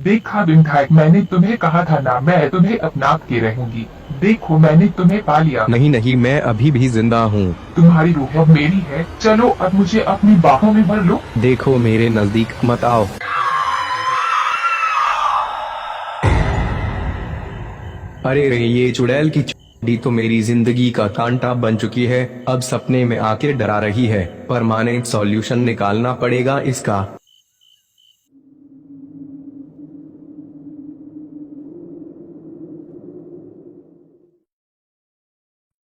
देखा विधायक, मैंने तुम्हें कहा था ना, मैं तुम्हें अपना के रहूंगी। देखो मैंने तुम्हें पा लिया। नहीं नहीं, मैं अभी भी जिंदा हूँ। तुम्हारी रूह अब मेरी है। चलो अब मुझे अपनी बाहों में भर लो। देखो मेरे नजदीक मत आओ। अरे रे, ये चुड़ैल की डी तो मेरी जिंदगी का कांटा बन चुकी है। अब सपने में आके डरा रही है। परमानेंट सॉल्यूशन निकालना पड़ेगा इसका।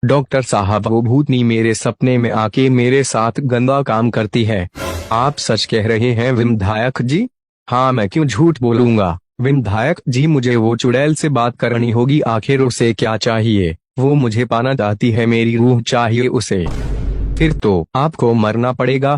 डॉक्टर साहब, वो भूतनी मेरे सपने में आके मेरे साथ गंदा काम करती है। आप सच कह रहे हैं विधायक जी? हाँ, मैं क्यों झूठ बोलूंगा। विधायक जी, मुझे वो चुड़ैल से बात करनी होगी। आखिर उसे क्या चाहिए? वो मुझे पाना चाहती है, मेरी रूह चाहिए उसे। फिर तो आपको मरना पड़ेगा।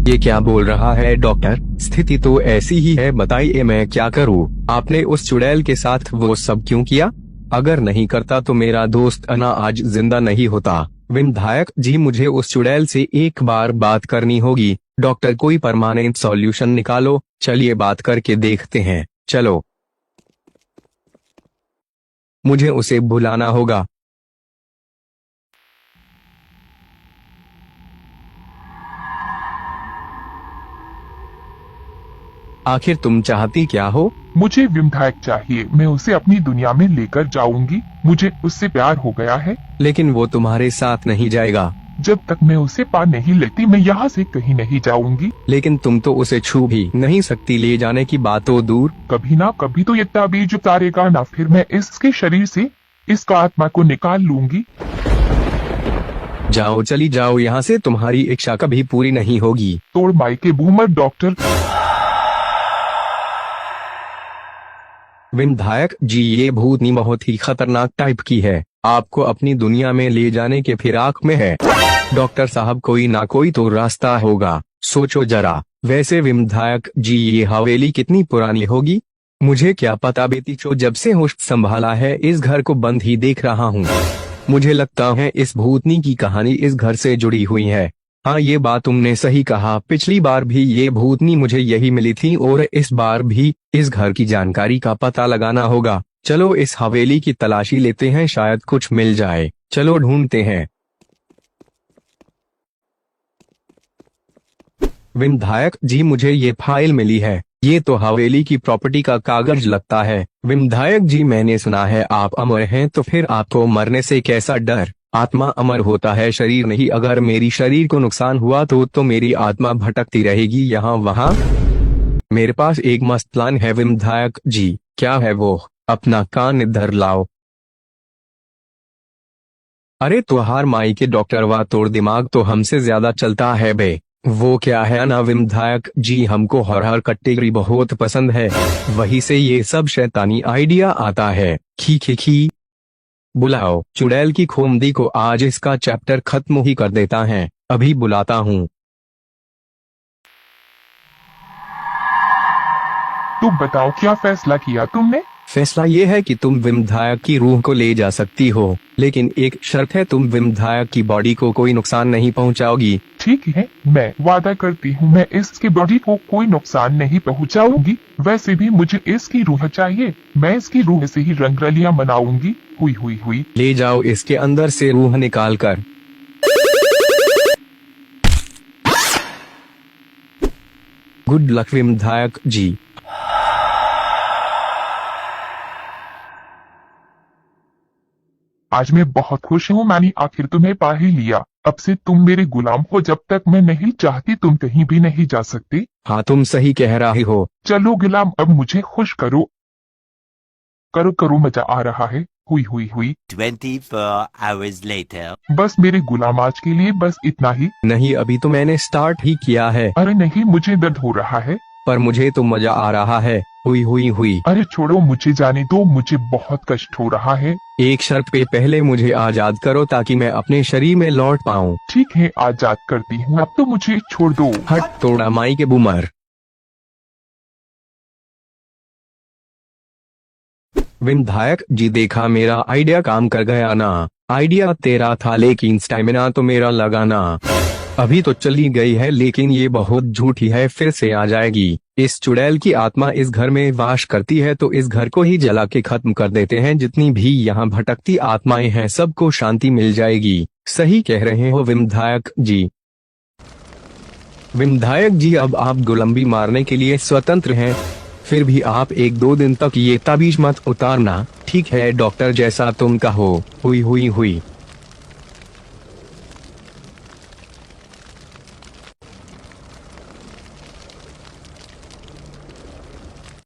ये क्या बोल रहा है डॉक्टर? स्थिति तो ऐसी ही है, बताइए मैं क्या करूँ? आपने उस चुड़ैल के साथ वो सब क्यों किया? अगर नहीं करता तो मेरा दोस्त अना आज जिंदा नहीं होता। विधायक जी, मुझे उस चुड़ैल से एक बार बात करनी होगी। डॉक्टर, कोई परमानेंट सॉल्यूशन निकालो। चलिए बात करके देखते हैं, चलो। मुझे उसे बुलाना होगा। आखिर तुम चाहती क्या हो? मुझे विधायक चाहिए, मैं उसे अपनी दुनिया में लेकर जाऊंगी। मुझे उससे प्यार हो गया है। लेकिन वो तुम्हारे साथ नहीं जाएगा। जब तक मैं उसे पा नहीं लेती, मैं यहाँ से कहीं नहीं जाऊंगी। लेकिन तुम तो उसे छू भी नहीं सकती, ले जाने की बात तो दूर। कभी ना कभी तो ये ताबीज उतारेगा ना, फिर मैं इसके शरीर से इसका आत्मा को निकाल लूंगी। जाओ, चली जाओ यहाँ से, तुम्हारी इच्छा कभी पूरी नहीं होगी। तोड़ माई के बूमर डॉक्टर। विधायक जी, ये भूतनी बहुत ही खतरनाक टाइप की है। आपको अपनी दुनिया में ले जाने के फिराक में है। डॉक्टर साहब, कोई ना कोई तो रास्ता होगा, सोचो जरा। वैसे विधायक जी, ये हवेली कितनी पुरानी होगी? मुझे क्या पता, बेटी चो जब से होश संभाला है इस घर को बंद ही देख रहा हूँ। मुझे लगता है इस भूतनी की कहानी इस घर से जुड़ी हुई है। हाँ, ये बात तुमने सही कहा। पिछली बार भी ये भूतनी मुझे यही मिली थी और इस बार भी। इस घर की जानकारी का पता लगाना होगा। चलो इस हवेली की तलाशी लेते हैं, शायद कुछ मिल जाए। चलो ढूंढते हैं। विधायक जी, मुझे ये फाइल मिली है। ये तो हवेली की प्रॉपर्टी का कागज लगता है। विधायक जी, मैंने सुना है आप अमर हैं, तो फिर आपको मरने से कैसा डर? आत्मा अमर होता है, शरीर नहीं। अगर मेरी शरीर को नुकसान हुआ तो मेरी आत्मा भटकती रहेगी यहाँ वहाँ। मेरे पास एक मस्त प्लान है विधायक जी। क्या है वो? अपना कान इधर लाओ। अरे तुहार माई के डॉक्टर, वा तोड़ दिमाग तो हमसे ज्यादा चलता है बे। वो क्या है ना विधायक जी, हमको हॉरर कैटेगरी बहुत पसंद है। वहीं से ये सब शैतानी आइडिया आता है। खी खी खी। बुलाओ चुड़ैल की खोमदी को, आज इसका चैप्टर खत्म ही कर देता है। अभी बुलाता हूँ। तुम बताओ, क्या फैसला किया तुमने? फैसला ये है कि तुम विधायक की रूह को ले जा सकती हो, लेकिन एक शर्त है, तुम विधायक की बॉडी को कोई नुकसान नहीं पहुंचाओगी। ठीक है, मैं वादा करती हूँ मैं इसकी बॉडी को कोई नुकसान नहीं पहुँचाऊंगी। वैसे भी मुझे इसकी रूह चाहिए, मैं इसकी रूह से ही रंगरलियां मनाऊंगी। हुई हुई हुई। ले जाओ इसके अंदर से रूह निकाल कर। गुड लक विधायक जी। आज मैं बहुत खुश हूँ, मैंने आखिर तुम्हें पा ही लिया। अब से तुम मेरे गुलाम हो, जब तक मैं नहीं चाहती तुम कहीं भी नहीं जा सकते। हाँ, तुम सही कह रही हो। चलो गुलाम, अब मुझे खुश करो। करो करो, मजा आ रहा है। हुई हुई हुई। 24 hours later. बस मेरे गुलाम, आज के लिए बस इतना ही। नहीं, अभी तो मैंने स्टार्ट ही किया है। अरे नहीं, मुझे दर्द हो रहा है। पर मुझे तो मजा आ रहा है। हुई हुई हुई। अरे छोड़ो, मुझे जाने दो, मुझे बहुत कष्ट हो रहा है। एक शर्त पे, पहले मुझे आजाद करो ताकि मैं अपने शरीर में लौट पाऊँ। ठीक है, आजाद करती हूँ, अब तो मुझे छोड़ दो। हट तोड़ा माई के बूमर। विधायक जी, देखा मेरा आइडिया काम कर गया ना? आइडिया तेरा था लेकिन स्टैमिना तो मेरा लगा ना। अभी तो चली गई है लेकिन ये बहुत झूठी है, फिर से आ जाएगी। इस चुड़ैल की आत्मा इस घर में वास करती है तो इस घर को ही जला के खत्म कर देते हैं। जितनी भी यहाँ भटकती आत्माएं हैं सबको शांति मिल जाएगी। सही कह रहे हो विधायक जी। विधायक जी, अब आप गोलंबी मारने के लिए स्वतंत्र हैं। फिर भी आप 1-2 दिन तक ये ताबीज मत उतारना। ठीक है डॉक्टर, जैसा तुम कहो। हुई।